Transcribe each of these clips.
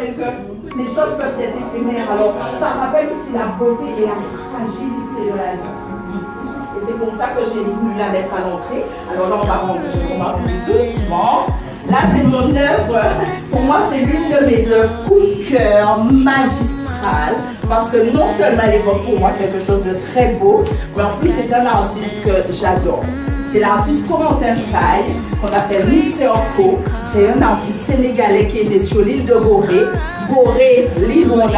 comprenez que les choses peuvent être éphémères. Alors, ça rappelle aussi la beauté et la fragilité de la vie. Et c'est pour ça que j'ai voulu la mettre à l'entrée. Alors là, on va rentrer doucement. Là, c'est mon œuvre. Pour moi, c'est l'une de mes œuvres coup de cœur, magistrale. Parce que non seulement elle évoque pour moi quelque chose de très beau, mais en plus, c'est un artiste que j'adore. C'est l'artiste Corentin Faye, qu'on appelle Mr. Co. C'est un artiste sénégalais qui est né sur l'île de Gorée. Gorée, l'île où on est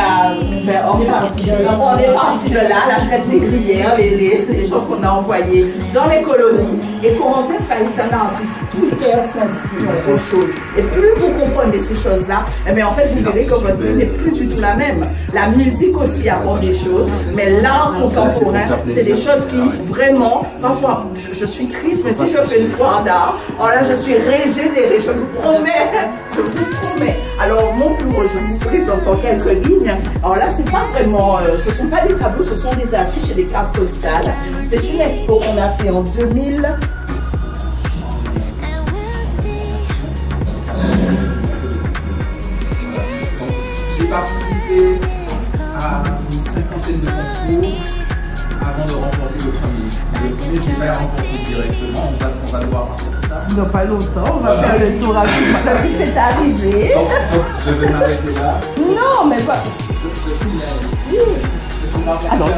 parti de là, la traite négrière, les gens qu'on a envoyés dans les colonies. Et Corentin Faye, c'est un artiste hyper sensible aux choses. Et plus vous comprenez ces choses-là, mais en fait, vous verrez que votre vie n'est plus du tout la même. La musique aussi apprend des choses, mais l'art contemporain, c'est des choses qui vraiment, parfois, je suis triste, mais si je fais une foire d'art, alors là, je suis régénérée, je vous promets, je vous promets. Alors, mon plus gros, je vous présente en quelques lignes. Alors là, c'est pas vraiment, ce ne sont pas des tableaux, ce sont des affiches et des cartes postales. C'est une expo qu'on a fait en 2000. J'ai participé à une cinquantaine de concours avant de remporter le premier. Le premier, je ne l'ai pas remporté directement, on va le voir après, c'est ça? Non, pas longtemps, on va faire le tour à tout. La vie c'est arrivé. Donc, je vais m'arrêter là. Non, mais pas. Je suis là ici. Alors,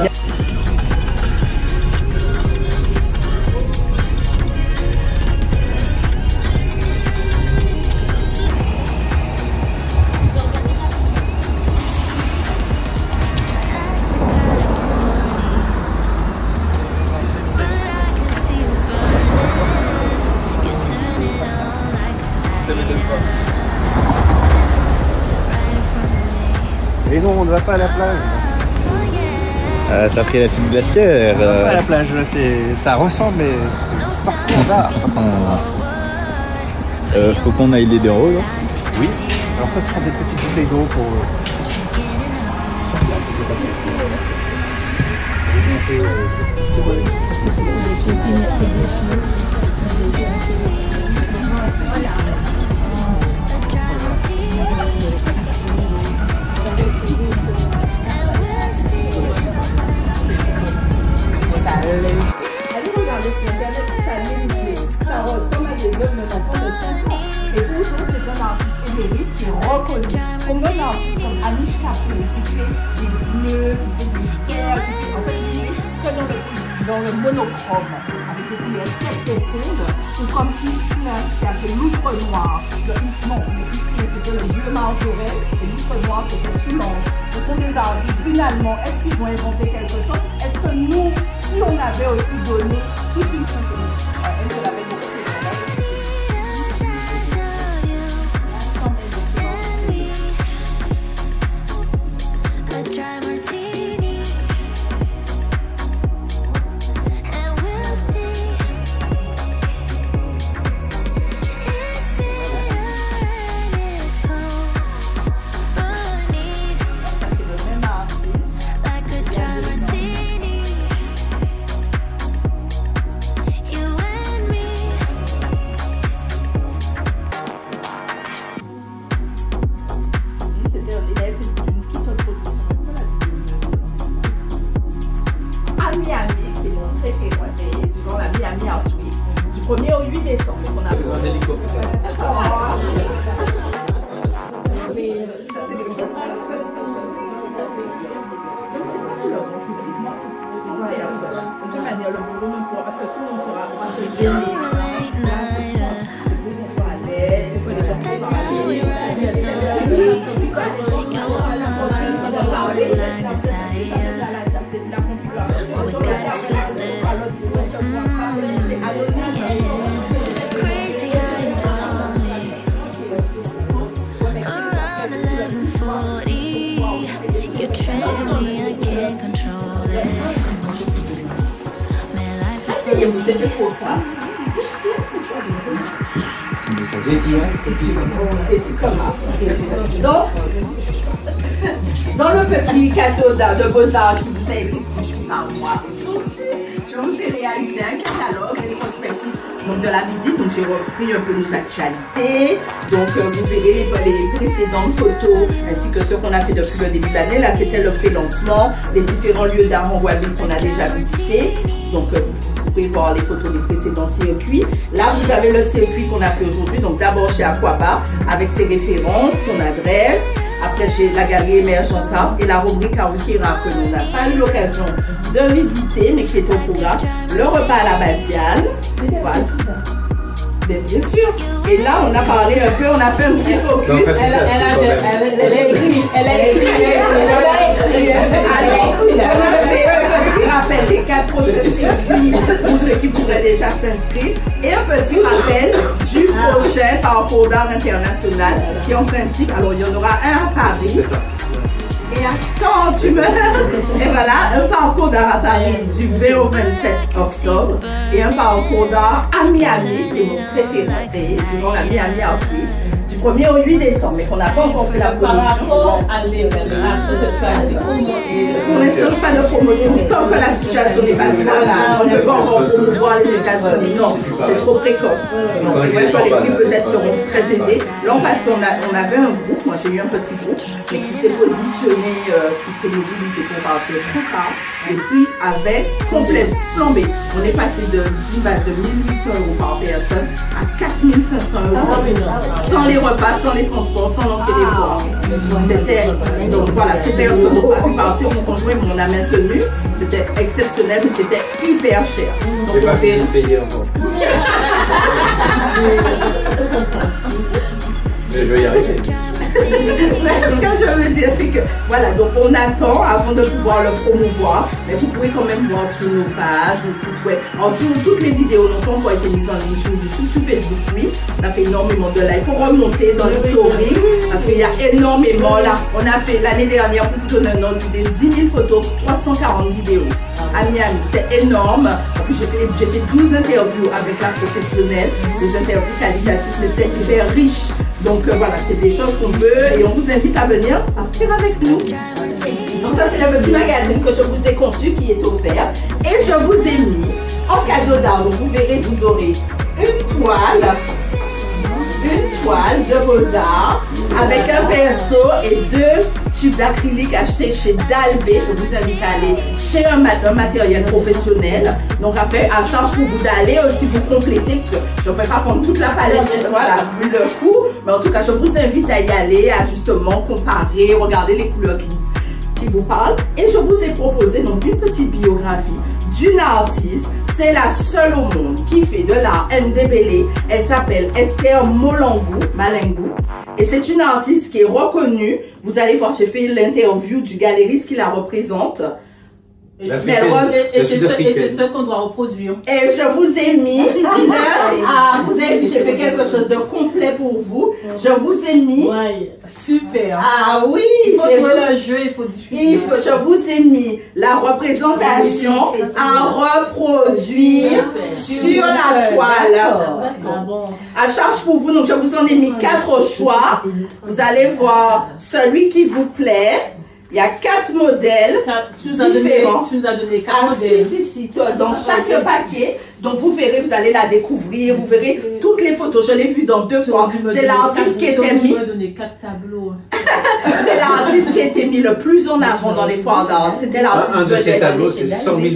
Et non, on ne va pas à la plage. T'as pris la suite glaciaire. On ne va pas à la plage, ça ressemble, mais c'est par hasard. Faut qu'on aille l'aider en haut, là. Oui. Alors ça, ce sont des petites bouteilles d'eau pour... allez regarder sur internet, ça ressemble à des œuvres de enfants de 5 ans. Et pourtant, c'est un artiste émérite qui est reconnu comme un artiste comme Anish Kapoor, qui fait des bleus, qui fait des cœurs, qui fait en fait des très dans le monochrome, avec des couleurs très profondes, ou comme Isna qui a fait l'outre noir. Non, mais Isna c'était le bleu marjorel, et l'outre noir c'était Solange. Ce sont des artistes, finalement, est-ce qu'ils ont inventé quelque chose? Est-ce que nous, si on avait aussi donné toute une chose, est-ce que l'avait beaucoup Miami, qui est mon préféré, durant la Miami Art Week, du 1er au 8 décembre. On a un hélicoptère. Oui, ça c'est des choses. De toute manière, le boulot nous pourra, parce que sinon on sera gêné. C'est pour qu'on soit à l'aise, pour que les gens puissent parler. Asseyez-vous, c'est fait pour ça. Donc, dans le petit cadeau de Beaux-Arts qui vous a été conçu par moi, aujourd'hui, je vous ai réalisé un catalogue et une prospective donc de la visite. Donc j'ai repris un peu nos actualités. Donc vous verrez les précédentes photos ainsi que ceux qu'on a fait depuis le début de l'année. Là c'était le pré-lancement, les différents lieux d'art en Guadeloupe qu'on a déjà visités. Donc vous pouvez voir les photos des précédents circuits. Là vous avez le circuit qu'on a fait aujourd'hui. Donc d'abord chez Aquaba avec ses références, son adresse. Après, j'ai la galerie Émergence Art et la rubrique Awikira que l'on n'a pas eu l'occasion de visiter, mais qui est au programme. Le repas à la Batiale. Voilà. Bien sûr. Et là, on a parlé un peu, on a fait un petit focus. Elle a écrit. Rappel des 4 prochains circuits pour ceux qui pourraient déjà s'inscrire et un petit rappel du prochain parcours d'art international qui en principe, alors il y en aura un à Paris et attends tu meurs et voilà un parcours d'art à Paris du 20 au 27 octobre et un parcours d'art à Miami qui est mon préféré durant la Miami Art Week du 1er au 8 décembre mais qu'on n'a pas encore fait la promotion. Par rapport à l'événement, ce que tu as dit, pour l'instant, pas de promotion. Tant que la situation n'est pas stable, on ne peut pas encore promouvoir les États-Unis. Non, c'est trop précoce. C'est vrai que les prix peut-être seront très aidés. L'an passé, on avait un groupe, moi j'ai eu un petit groupe, mais qui s'est positionné, qui s'est mobilisé pour partir trop tard. Les prix avaient complètement flambé. On est passé d'une base de 1800 € par personne à 4500 €. Sans les repas, sans les transports, sans l'entrée des foires. C'était, donc voilà, ces personnes ont pas pu partir, mon conjoint, mais on a maintenu. C'était exceptionnel, mais c'était hyper cher. Donc on fait payer encore. Mais je vais y arriver. Ce que je veux dire, c'est que voilà, donc on attend avant de pouvoir le promouvoir, mais vous pouvez quand même voir sur nos pages, nos sites web. Alors, sur toutes les vidéos n'ont pas encore été mises en ligne sur YouTube, sur Facebook, oui. On a fait énormément de live. Il faut remonter dans l'historique parce qu'il y a énormément là. On a fait l'année dernière, pour vous donner un ordre d'idée, 10 000 photos, 340 vidéos. À Miami, c'était énorme. En plus, j'ai fait 12 interviews avec la professionnelle, des interviews qualitatives, c'était hyper riche. Donc voilà, c'est des choses qu'on veut et on vous invite à venir partir avec nous. Donc ça, c'est le petit magazine que je vous ai conçu qui est offert. Et je vous ai mis en cadeau d'art. Donc vous verrez, vous aurez une toile de Beaux-Arts avec un pinceau et 2 tubes d'acrylique achetés chez Dalbé. Je vous invite à aller chez un matériel professionnel. Donc après, à charge pour vous d'aller aussi vous compléter parce que je ne peux pas prendre toute la palette, voilà, vu le coup. Mais en tout cas, je vous invite à y aller, à justement comparer, regarder les couleurs qui vous parlent. Et je vous ai proposé donc une petite biographie d'une artiste. C'est la seule au monde qui fait de l'art ndébélé. Elle s'appelle Esther Malengou. Et c'est une artiste qui est reconnue. Vous allez voir, j'ai fait l'interview du galériste qui la représente. Et c'est ce qu'on doit reproduire. Et je vous ai mis vous avez vu, j'ai fait quelque chose de complet pour vous. Je vous ai mis. Ouais, super. Ah oui, il faut jouer le jeu, il faut diffuser. Je vous ai mis la représentation à reproduire sur la toile. À charge pour vous, donc je vous en ai mis 4 choix. Vous allez voir celui qui vous plaît. Il y a 4 modèles différents. Tu nous as donné 4 modèles. Si, dans chaque paquet. Donc vous verrez, vous allez la découvrir, vous verrez toutes les photos. Je l'ai vue dans 2 fois. C'est l'artiste qui était mis. C'est l'artiste qui a été mis le plus en avant dans les foires d'art. C'était l'artiste. Un de ces tableaux, c'est 100 000 $.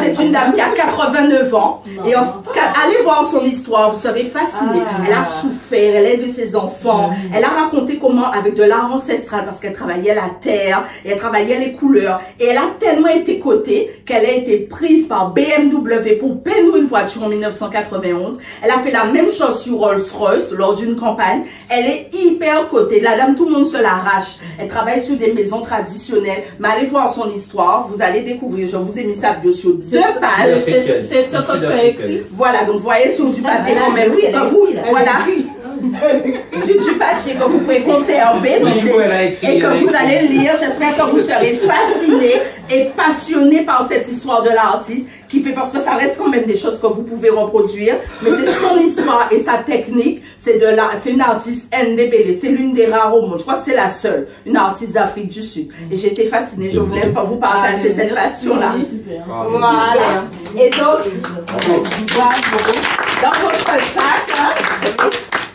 C'est une dame qui a 89 ans. Et allez voir son histoire, vous serez fascinés. Elle a souffert, elle a élevé ses enfants. Elle a raconté comment, avec de l'art ancestral, parce qu'elle travaillait la terre, et elle travaillait les couleurs. Et elle a tellement été cotée qu'elle a été prise par BMW pour peindre une voiture en 1991. Elle a fait la même chose sur Rolls-Royce lors d'une campagne. Elle est hyper cotée. La dame, tout le monde se l'arrache. Elle travaille sur des maisons traditionnelles. Mais allez voir son histoire. Vous allez découvrir. Je vous ai mis sa bio sur 2 pages. C'est ce que tu as écrit. Voilà. Donc, vous voyez sur du papier quand même. Voilà. du papier que vous pouvez conserver donc et que vous allez lire. J'espère que vous serez fascinés et passionnés par cette histoire de l'artiste qui fait, parce que ça reste quand même des choses que vous pouvez reproduire, mais c'est son histoire et sa technique. C'est une artiste Ndebele, c'est l'une des rares au monde. Je crois que c'est la seule, une artiste d'Afrique du Sud. Et j'ai été fascinée. Je voulais vous partager cette passion-là. Voilà. Et donc, dans votre sac,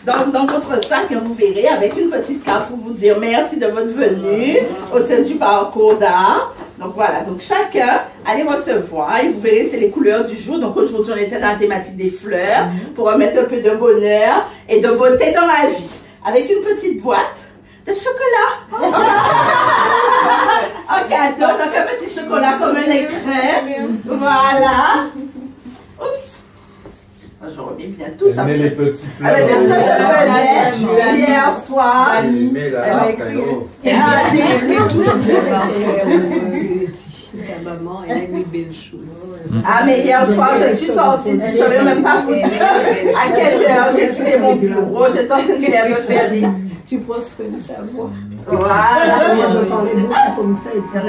dans votre sac, vous verrez avec une petite carte pour vous dire merci de votre venue au sein du parcours d'art. Donc voilà, donc chacun allez recevoir et vous verrez c'est les couleurs du jour. Donc aujourd'hui on était dans la thématique des fleurs pour remettre un peu de bonheur et de beauté dans la vie. Avec une petite boîte de chocolat. Un cadeau, donc un petit chocolat comme un écrin. Voilà. Oups. Je reviens bien tout ça. Les petits ah, c'est ce que je faisais hier soir. J'ai écrit tout. Ta maman, elle aime les belles choses. Ah, mais hier soir, je suis sortie. Je ne savais même pas vous dire à quelle heure j'ai quitté mon bureau. J'étais en train de faire des... Tu penses que ça va. Voilà. Moi, je parlais beaucoup comme ça. Et puis,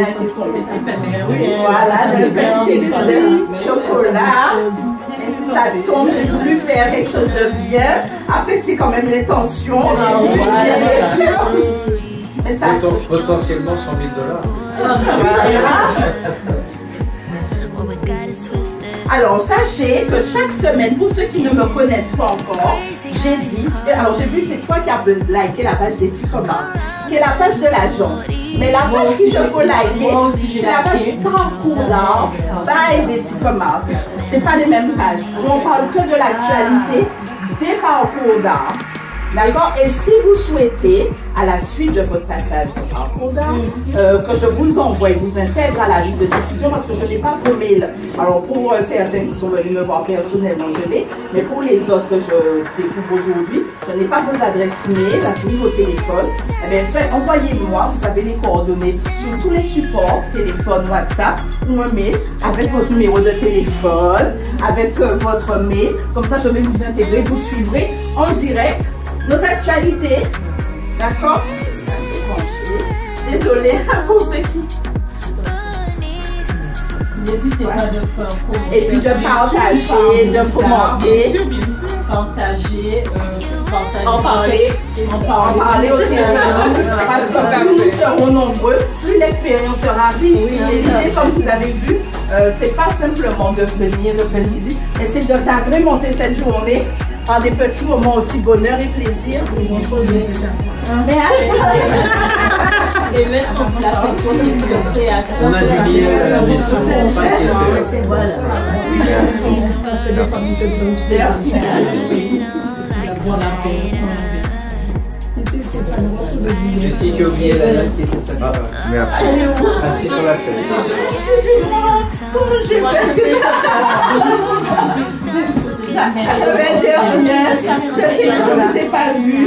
voilà, le petit écran de chocolat. Et si ça tombe, j'ai voulu faire quelque chose de bien. Après, c'est quand même l'intention. Mais ça... Potentiellement $100 000. Alors, sachez que chaque semaine, pour ceux qui ne me connaissent pas encore, j'ai dit, alors j'ai vu c'est toi qui as liké la page des petits commentaires, qui est la page de l'agence. Mais la page qu'il faut liker, c'est la page parcours d'art, by des petits commentaires. C'est pas les mêmes pages. On parle que de l'actualité des parcours d'art. D'accord? Et si vous souhaitez, à la suite de votre passage au parcours d'art, que je vous envoie et vous intègre à la liste de diffusion, parce que je n'ai pas vos mails. Alors pour certains qui sont venus me voir personnellement, je l'ai, mais pour les autres que je découvre aujourd'hui, je n'ai pas vos adresses mail, ni vos téléphones. Eh bien, envoyez-moi, vous avez les coordonnées sur tous les supports, téléphone, WhatsApp, ou un mail, avec votre numéro de téléphone, avec votre mail. Comme ça, je vais vous intégrer, vous suivrez en direct nos actualités. D'accord? Désolée pour ceux qui... N'hésitez pas de faire et puis de partager, de commenter. Partager, en parler aussi. Parce que plus nous serons nombreux, plus l'expérience sera riche. Et l'idée, comme vous avez vu, c'est pas simplement de venir, de faire visite, mais c'est d'agrémenter cette journée par des petits moments aussi bonheur et plaisir. Et mettre en place un processus de création. On a du billet du son, voilà. Merci. Et si j'ai oublié la date qui était ça. Merci. Assis sur la chaise. Excusez-moi, comment j'ai fait je ne vous ai pas vu.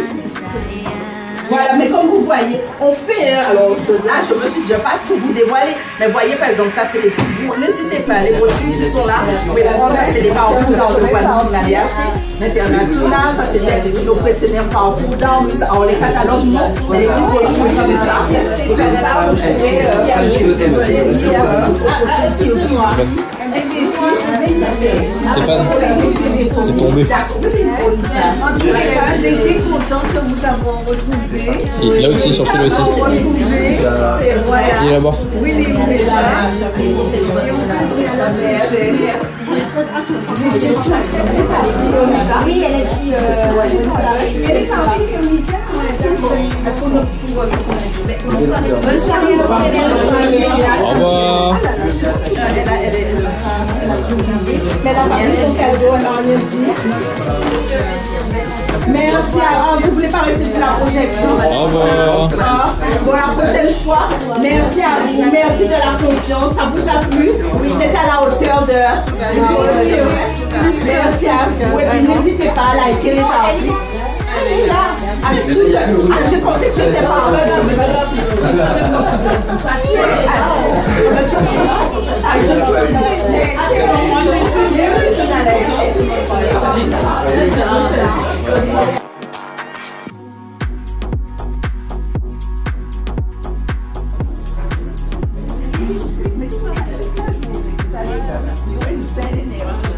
Voilà, mais comme vous voyez, on fait, alors là, je me suis dit, je ne vais pas tout vous dévoiler, mais voyez, par exemple, ça, c'est les petits bouts. N'hésitez pas, les brochures qui sont là, vous pouvez prendre, ça, c'est les parcours dans le Guadeloupe, l'international, ça, c'est nos précédents parcours dans, alors les catalogues, non, mais les petits brochures comme ça, et comme ça, vous pouvez Excusez-moi. C'est tombé. J'ai été contente que vous avons retrouvé. Et là aussi, sur celui-là aussi. Il est là-bas. Oui, il est là. Oui, elle est dit. Au revoir. Mais la mariée, son cadeau, elle n'a rien dit. Merci. Vous ne voulez pas rester pour la projection? Au revoir. Bon, la prochaine fois, merci à vous. Merci de la confiance. Ça vous a plu? Oui, c'est à la hauteur de... Merci à vous. Et puis, n'hésitez pas à liker les articles. J'ai pensé que tu étais pas en train de Mais tout le monde, vous avez une belle énergie.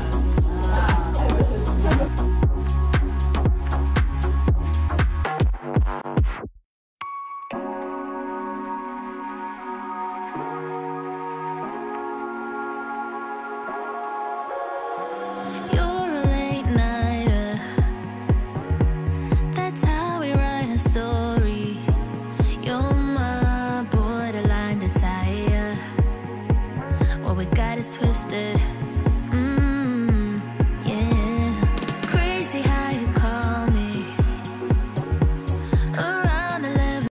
Twisted.